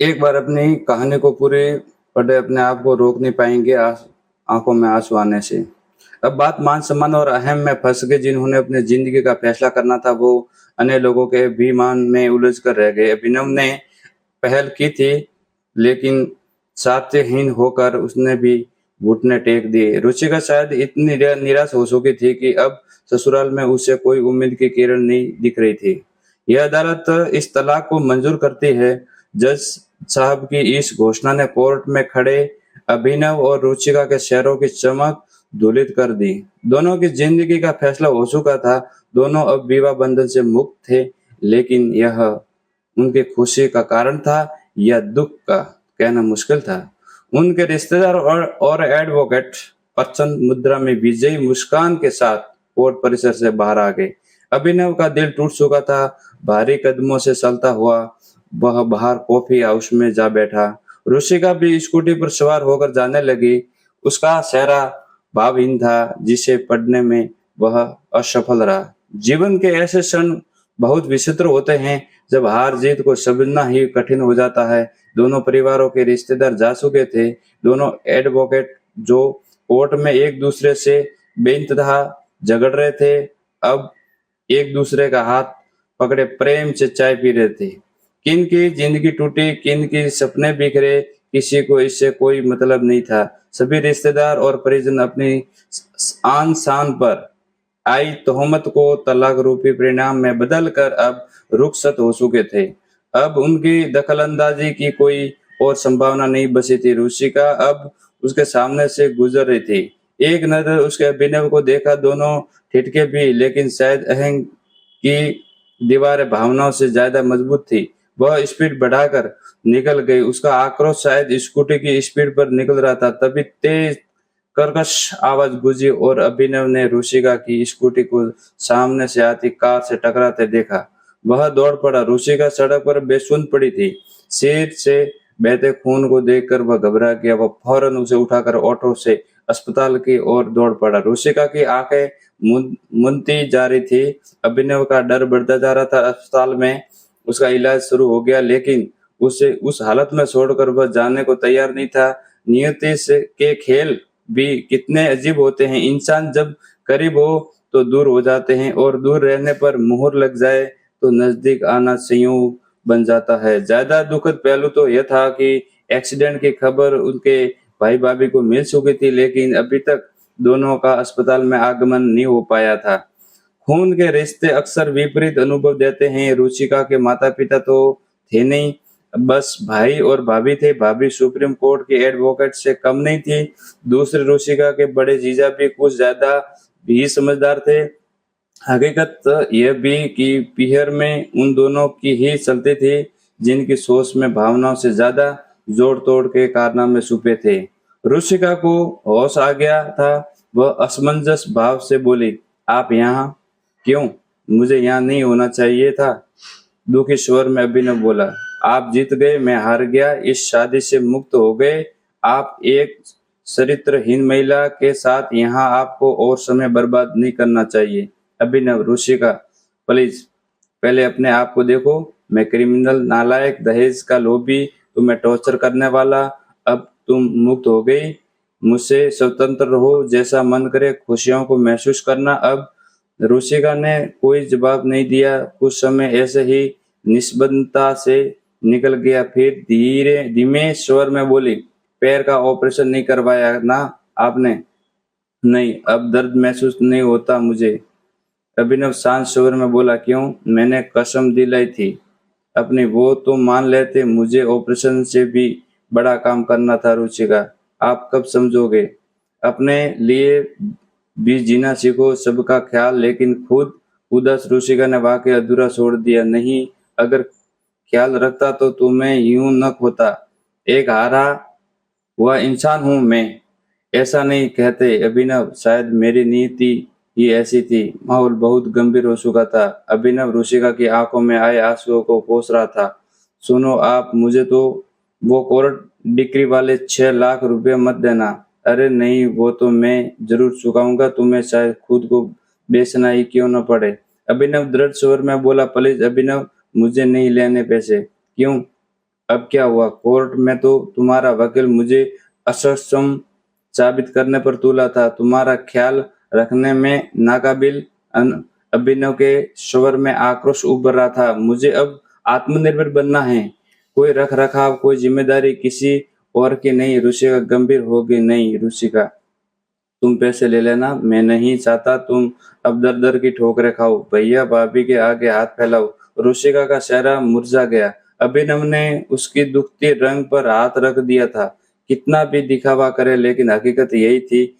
एक बार अपनी कहानी को पूरी पढ़े अपने आप को रोक नहीं पाएँगे आँखों में आँसू आने से। अब बात मान-सम्मान और अहम में फँस गई जिन्होंने अपनी ज़िंदगी का फैसला करना था वो अन्य लोगों के अभिमान में उलझ कर रह गए। अभिनव ने पहल की थी लेकिन सात्यहीन होकर उसने भी घुटने टेक दिए। रुचिका शायद इतनी निराश हो चुकी थी कि अब ससुराल में उसे कोई उम्मीद की किरण नहीं दिख रही थी। यह अदालत इस तलाक को मंजूर करती है। जज साहब की इस घोषणा ने कोर्ट में खड़े अभिनव और रुचिका के चेहरों की चमक धूलित कर दी। दोनों की जिंदगी का फैसला हो चुका था। दोनों अब विवाह बंधन से मुक्त थे, लेकिन यह उनकी खुशी का कारण था या दुख का कहना मुश्किल था। उनके रिश्तेदार और एडवोकेट प्रचंड मुद्रा में विजयी मुस्कान के साथ कोर्ट परिसर से बाहर आ गए। अभिनव का दिल टूट चुका था। भारी कदमों से चलता हुआ वह बाहर कॉफी हाउस में जा बैठा। रुचिका भी स्कूटी पर सवार होकर जाने लगी। उसका चेहरा भावहीन था जिसे पढ़ने में वह असफल रहा। जीवन के ऐसे क्षण बहुत विचित्र होते हैं जब हार जीत को समझना ही कठिन हो जाता है। दोनों परिवारों के रिश्तेदार जा चुके थे। दोनों एडवोकेट जो कोर्ट में एक दूसरे से बेइंतहा झगड़ रहे थे, अब एक दूसरे का हाथ पकड़े प्रेम से चाय पी रहे थे। किन की जिंदगी टूटी, किन की सपने बिखरे, किसी को इससे कोई मतलब नहीं था। सभी रिश्तेदार और परिजन अपनी आन शान पर आई तोहमत को तलाक रूपी परिणाम में बदलकर अब रुखसत हो चुके थे। अब उनकी दखलंदाजी की कोई और संभावना नहीं बची थी। रुचिका अब उसके सामने से गुजर रही थी। एक नजर उसके अभिनव को देखा, दोनों ठिठके भी, लेकिन शायद अहं की दीवारें भावनाओं से ज्यादा मजबूत थी। वह स्पीड बढ़ाकर निकल गई। उसका आक्रोश शायद स्कूटी की स्पीड पर निकल रहा था। तभी तेज कर्कश आवाज गूंजी और अभिनव ने रुचिका की स्कूटी को सामने से आती कार से टकराते देखा। वह दौड़ पड़ा। रुचिका सड़क पर बेसुध पड़ी थी। सिर से बहते खून को देखकर वह घबरा गया। वह फौरन उसे उठाकर ऑटो से अस्पताल की ओर दौड़ पड़ा। रुचिका की आंखें मुनती जा रही थी। अभिनव का डर बढ़ता जा रहा था। अस्पताल में उसका इलाज शुरू हो गया, लेकिन उसे उस हालत में छोड़कर वह जाने को तैयार नहीं था। नियति से के खेल भी कितने अजीब होते हैं। इंसान जब करीब हो तो दूर हो जाते हैं और दूर रहने पर मुहर लग जाए तो नजदीक आना संयोग बन जाता है। ज्यादा दुखद पहलू तो यह था कि एक्सीडेंट की खबर उनके भाई भाभी को मिल चुकी थी, लेकिन अभी तक दोनों का अस्पताल में आगमन नहीं हो पाया था। खून के रिश्ते अक्सर विपरीत अनुभव देते हैं। रुचिका के माता पिता तो थे नहीं, बस भाई और भाभी थे। भाभी सुप्रीम कोर्ट के एडवोकेट से कम नहीं थी। दूसरे रुचिका के बड़े जीजा भी कुछ ज्यादा भी समझदार थे। हकीकत यह भी कि पीहर में उन दोनों की ही चलती थी जिनकी सोच में भावनाओं से ज्यादा जोड़ तोड़ के कारनामे छुपे थे। रुचिका को होश आ गया था। वह असमंजस भाव से बोली, आप यहाँ क्यों? मुझे यहाँ नहीं होना चाहिए था। दुखी स्वर में अभिनव बोला, आप जीत गए, मैं हार गया। इस शादी से मुक्त हो गए। आप एक चरित्रहीन महिला के साथ यहाँ आपको और समय बर्बाद नहीं करना चाहिए। अभिनव, रुचिका, प्लीज पहले अपने आप को देखो। मैं क्रिमिनल, नालायक, दहेज का लोभी, तुम्हें टॉर्चर करने वाला। अब तुम मुक्त हो गई। मुझसे स्वतंत्र रहो, जैसा मन करे खुशियों को महसूस करना। अब रुचिका ने कोई जवाब नहीं दिया। कुछ समय ऐसे ही निस्बंदता से निकल गया। फिर धीरे धीमे स्वर में बोली, पैर का ऑपरेशन नहीं करवाया ना आपने? नहीं, अब दर्द महसूस नहीं होता मुझे। अभिनव शांत स्वर में बोला, क्यों? मैंने कसम दिलाई थी अपनी, वो तो मान लेते। मुझे ऑपरेशन से भी बड़ा काम करना था। रुचिका, आप कब समझोगे? अपने लिए भी जीना सीखो, सबका ख्याल, लेकिन खुद उदास। रुचिका ने वाक्य अधूरा छोड़ दिया। नहीं, अगर ख्याल रखता तो तुम्हें यूं न खोता। एक हारा हुआ इंसान हूं मैं। ऐसा नहीं कहते अभिनव, शायद मेरी नीति ही ऐसी थी। माहौल बहुत गंभीर हो चुका था। अभिनव रुचिका की आंखों में आए आंसुओं को पोंछ रहा था। सुनो आप, मुझे तो वो कोर्ट डिक्री वाले 6 लाख रुपए मत देना। अरे नहीं, वो तो मैं जरूर चुकाऊंगा, तुम्हें शायद खुद को बेचना ही क्यों न पड़े। अभिनव दृढ़ स्वर में बोला, प्लीज अभिनव, मुझे नहीं लेने पैसे। क्यों? अब क्या हुआ? कोर्ट में तो तुम्हारा वकील मुझे असक्षम साबित करने पर तुला था। तुम्हारा ख्याल रखने में नाकाबिल अभिनव के स्वर में आक्रोश उभर रहा था। मुझे अब आत्मनिर्भर बनना है। कोई रख रखाव, कोई जिम्मेदारी किसी और की नहीं। रुचिका गंभीर हो गई। नहीं रुचिका, तुम पैसे ले लेना, मैं नहीं चाहता तुम अब दर दर की ठोकरें खाओ। भैया भाभी के आगे हाथ फैलाओ। रुचिका का चेहरा मुरझा गया। अभिनव ने उसकी दुखती रंग पर हाथ रख दिया था। कितना भी दिखावा करे, लेकिन हकीकत यही थी।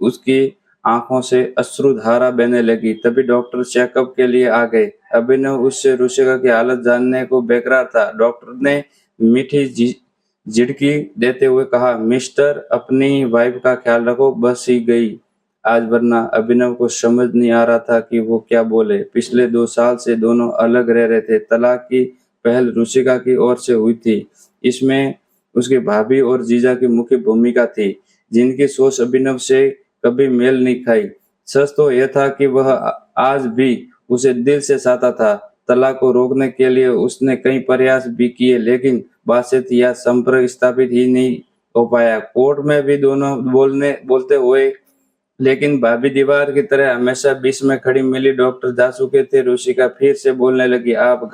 उसकी आंखों से अश्रुधारा बहने लगी। तभी डॉक्टर चेकअप के लिए आ गए। अभिनव उससे रुचिका की हालत जानने को बेकरार था। डॉक्टर ने मीठी झिड़की देते हुए कहा, मिस्टर, अपनी वाइफ का ख्याल रखो। बस ही गई आज, वरना। अभिनव को समझ नहीं आ रहा था कि वो क्या बोले। पिछले 2 साल से दोनों अलग रह रहे थे। तलाक की पहल रुचिका की ओर से हुई थी। इसमें उसकी भाभी और जीजा की मुख्य भूमिका थी, जिनकी सोच अभिनव से कभी मेल नहीं खाई। सच तो यह था कि वह आज भी उसे दिल से चाहता था। तलाक को रोकने के लिए उसने कई प्रयास भी किए, लेकिन बातचीत या संपर्क स्थापित ही नहीं हो पाया। कोर्ट में भी दोनों बोलते हुए, लेकिन भाभी दीवार की तरह हमेशा बीच में खड़ी मिली। डॉक्टर जा चुके थे। रुचिका फिर से बोलने लगी, आप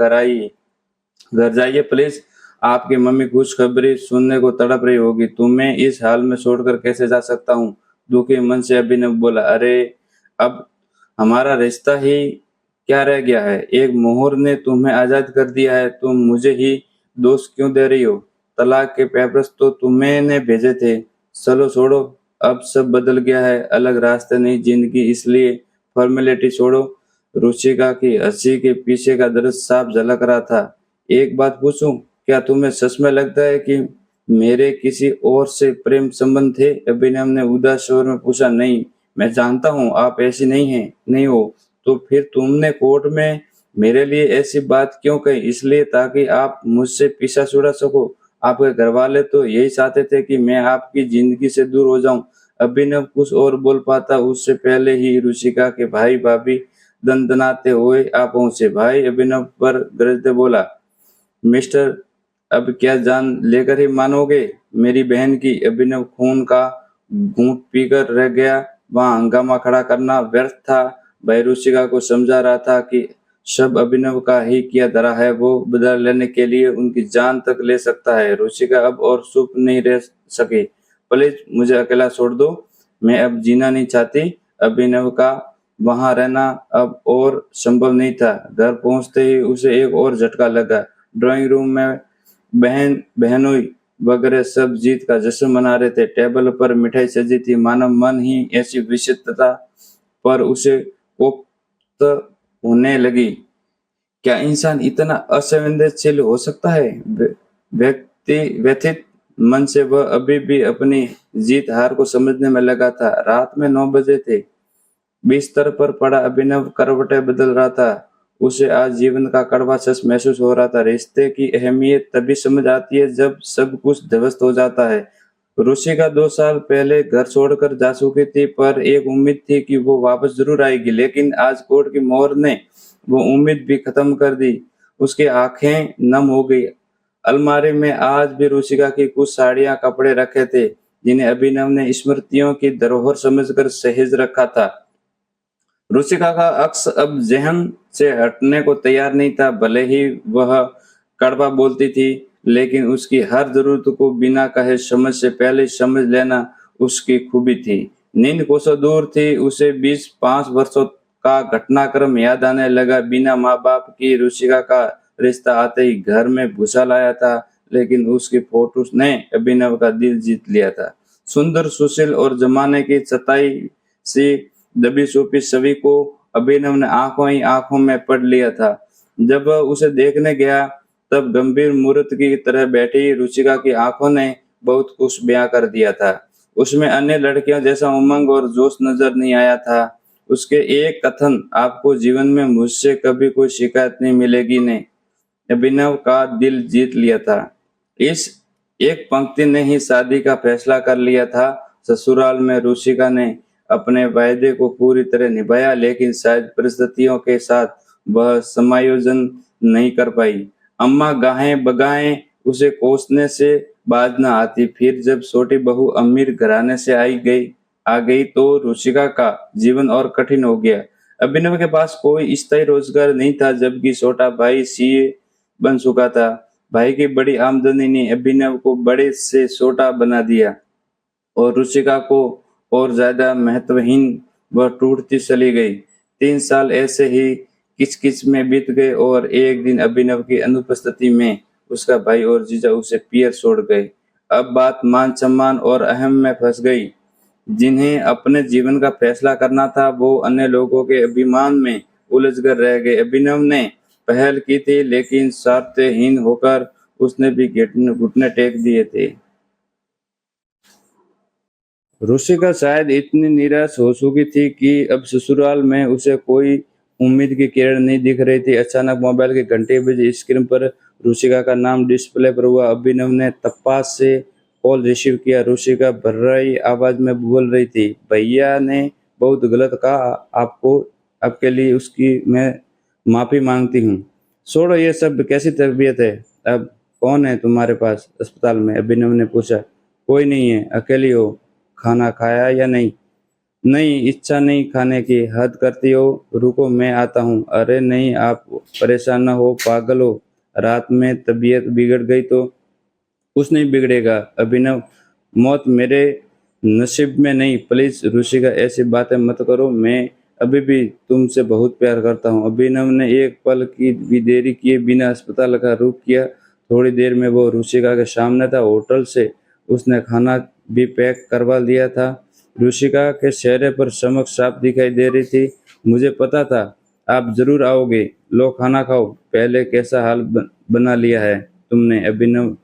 घर जाइए प्लीज। आपकी मम्मी खुशखबरी सुनने को तड़प रही होगी। तुम्हें इस हाल में छोड़कर कैसे जा सकता हूँ? दुखी मन से अभिनव बोला। अरे, अब हमारा रिश्ता ही क्या रह गया है? एक मोहर ने तुम्हें आजाद कर दिया है। तुम मुझे ही दोष क्यों दे रही हो? तलाक के पेपर्स तो तुम्हें भेजे थे। चलो छोड़ो, अब सब बदल गया है। अलग रास्ते नहीं जिंदगी, इसलिए फॉर्मेलिटी छोड़ो। रुचिका की हंसी के पीछे का दर्द साफ झलक रहा था। एक बात पूछूं, क्या तुम्हें सच में लगता है कि मेरे किसी और से प्रेम संबंध थे? अभिनव ने उदास स्वर में पूछा। नहीं, मैं जानता हूँ आप ऐसी नहीं हो। तो फिर तुमने कोर्ट में मेरे लिए ऐसी बात क्यों कही? इसलिए ताकि आप मुझसे पीछा छुड़ा सको। आपके घर वाले तो यही चाहते थे कि मैं आपकी जिंदगी से दूर हो जाऊं। अभिनव कुछ और बोल पाता उससे पहले ही रुचिका के भाई भाभी दंदनाते हुए आ पहुंचे। भाई अभिनव पर गरजते बोला, मिस्टर, अब क्या जान लेकर ही मानोगे मेरी बहन की? अभिनव खून का घूंट पीकर रह गया। वहां हंगामा खड़ा करना व्यर्थ था। भाई रुचिका को समझा रहा था कि सब अभिनव का ही किया धरा है। वो बदला लेने के लिए उनकी जान तक ले सकता है। रुचिका अब और चुप नहीं रह सके। प्लीज मुझे अकेला छोड़ दो, मैं अब जीना नहीं चाहती। अभिनव का वहां रहना अब और संभव नहीं था। घर पहुंचते ही उसे एक और झटका लगा। ड्राइंग रूम में बहनोई वगैरह सब जीत का जश्न मना रहे थे। टेबल पर मिठाई सजी थी। मानव मन ही ऐसी विचित्रता पर उसे कोफ्त होने लगी। क्या इंसान इतना असंवेदनशील हो सकता है? व्यक्ति व्यथित मन से वह अभी भी अपनी जीत हार को समझने में लगा था। रात में 9 बजे थे। बिस्तर पर पड़ा अभिनव करवटें बदल रहा था। उसे आज जीवन का कड़वा सच महसूस हो रहा था। रिश्ते की अहमियत तभी समझ आती है जब सब कुछ ध्वस्त हो जाता है। रुचिका 2 साल पहले घर छोड़कर जा चुकी थी, पर एक उम्मीद थी कि वो वापस जरूर आएगी। लेकिन आज कोर्ट की मोहर ने वो उम्मीद भी खत्म कर दी। उसकी आंखें नम हो गई। अलमारी में आज भी रुचिका की कुछ साड़ियां, कपड़े रखे थे, जिन्हें अभिनव ने स्मृतियों की धरोहर समझकर सहेज रखा था। रुचिका का अक्स अब जहन से हटने को तैयार नहीं था। भले ही वह कड़वा बोलती थी, लेकिन उसकी हर जरूरत को बिना कहे समझ से पहले समझ लेना उसकी खूबी थी। नींद कोसों दूर थी। उसे 20-5 वर्षों का घटनाक्रम याद आने लगा। बिना माँ बाप की रुचिका का रिश्ता आते ही घर में भूसा लाया था, लेकिन उसकी फोटोज ने अभिनव का दिल जीत लिया था। सुंदर, सुशील और जमाने की सताई सी दबी छुपी छवि को अभिनव ने आंखों ही आंखों में पढ़ लिया था। जब वह उसे देखने गया, तब गंभीर मूर्त की तरह बैठी रुचिका की आंखों ने बहुत कुछ बयां कर दिया था। उसमें अन्य लड़कियों जैसा उमंग और जोश नजर नहीं आया था। उसके एक कथन, आपको जीवन में मुझसे कभी कोई शिकायत नहीं मिलेगी, ने अभिनव का दिल जीत लिया था। इस एक पंक्ति ने ही शादी का फैसला कर लिया था। ससुराल में रुचिका ने अपने वायदे को पूरी तरह निभाया, लेकिन शायद परिस्थितियों के साथ वह समायोजन नहीं कर पाई। अम्मा गाहें बगाएं उसे कोसने से बाज न आती। फिर जब छोटी बहू अमीर घराने से आ गई तो रुचिका का जीवन और कठिन हो गया। अभिनव के पास कोई स्थायी रोजगार नहीं था, जबकि छोटा भाई सीए बन चुका था। भाई की बड़ी आमदनी ने अभिनव को बड़े से छोटा बना दिया और रुचिका को और ज्यादा महत्वहीन व टूटती चली गई। 3 साल ऐसे ही किचकिच में बीत गए और एक दिन अभिनव की अनुपस्थिति में उसका भाई और जीजा उसे पियर छोड़ गए। अब बात मान सम्मान और अहम में फंस गई। जिन्हें अपने जीवन का फैसला करना था वो अन्य लोगों के अभिमान में उलझ कर रह गए। अभिनव ने पहल की थी, लेकिन स्वार्थहीन होकर उसने भी घुटने टेक दिए थे। रुचिका शायद इतनी निराश हो चुकी थी कि अब ससुराल में उसे कोई उम्मीद की किरण नहीं दिख रही थी। अचानक मोबाइल की घंटी बजी। स्क्रीन पर रुचिका का नाम डिस्प्ले पर हुआ। अभिनव ने तपास से कॉल रिसीव किया। रुचिका भर्राई आवाज में बोल रही थी, भैया ने बहुत गलत कहा, आपके लिए उसकी मैं माफी मांगती हूँ। छोड़ो ये सब, कैसी तबीयत है अब? कौन है तुम्हारे पास अस्पताल में? अभिनव ने पूछा। कोई नहीं है, अकेली हो? खाना खाया या नहीं? नहीं, इच्छा नहीं खाने की। हद करती हो, रुको मैं आता हूँ। अरे नहीं, आप परेशान न हो, पागल हो? रात में तबीयत बिगड़ गई तो कुछ नहीं बिगड़ेगा। अभिनव, मौत मेरे नसीब में नहीं। प्लीज रुचिका, ऐसी बातें मत करो, मैं अभी भी तुमसे बहुत प्यार करता हूँ। अभिनव ने एक पल की भी देरी किए बिना अस्पताल का रुख किया। थोड़ी देर में वो रुचिका के सामने था। होटल से उसने खाना भी पैक करवा दिया था। रुचिका के चेहरे पर चमक साफ दिखाई दे रही थी। मुझे पता था आप जरूर आओगे, लो खाना खाओ। पहले कैसा हाल बना लिया है तुमने? अभिनव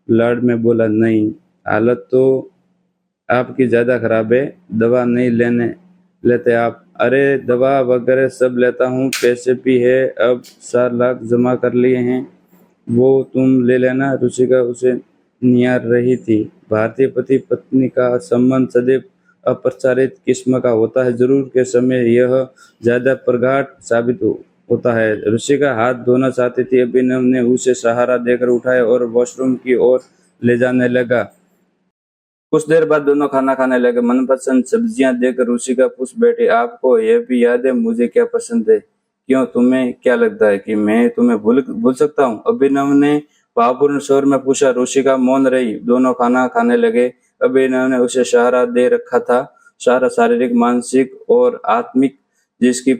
लाड में बोला। नहीं, हालत तो आपकी ज्यादा खराब है। दवा नहीं लेते आप? अरे दवा वगैरह सब लेता हूँ, पैसे भी है, अब 4 लाख जमा कर लिए हैं, वो तुम ले लेना। रुचिका उसे निहार रही थी। भारतीय पति पत्नी का संबंध सदैव अप्रचारित किस्म का होता है। जरूर के समय यह ज्यादा प्रगाढ़ साबित होता है। रुचिका हाथ धोना चाहती थी। अभिनव ने उसे सहारा देकर उठाया और वॉशरूम की ओर ले जाने लगा। कुछ देर बाद दोनों खाना खाने लगे। मनपसंद सब्जियां देकर रुचिका पूछ बैठी, आपको यह भी याद है मुझे क्या पसंद है? क्यों, तुम्हें क्या लगता है कि मैं तुम्हें भूल सकता हूँ? अभिनव ने भावपूर्ण स्वर में पूछा। रुचिका मौन रही। दोनों खाना खाने लगे। अभिनव ने उसे सहारा दे रखा था, सहारा शारीरिक, मानसिक और आत्मिक, जिसकी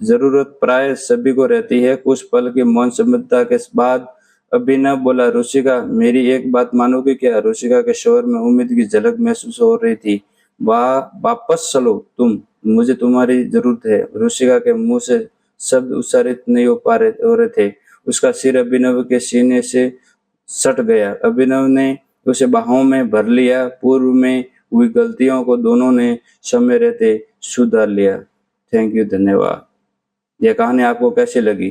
जरूरत प्राय सभी को रहती है। कुछ पल की मौन समझता के बाद अभिनव बोला, रुचिका मेरी एक बात मानोगे क्या? रुचिका के स्वर में उम्मीद की झलक महसूस हो रही थी। वापस चलो तुम, मुझे तुम्हारी जरूरत है। रुचिका के मुंह से शब्द उच्चारित नहीं हो रहे थे। उसका सिर अभिनव के सीने से सट गया। अभिनव ने उसे बाहों में भर लिया। पूर्व में हुई गलतियों को दोनों ने समय रहते सुधार लिया। थैंक यू, धन्यवाद। यह कहानी आपको कैसी लगी?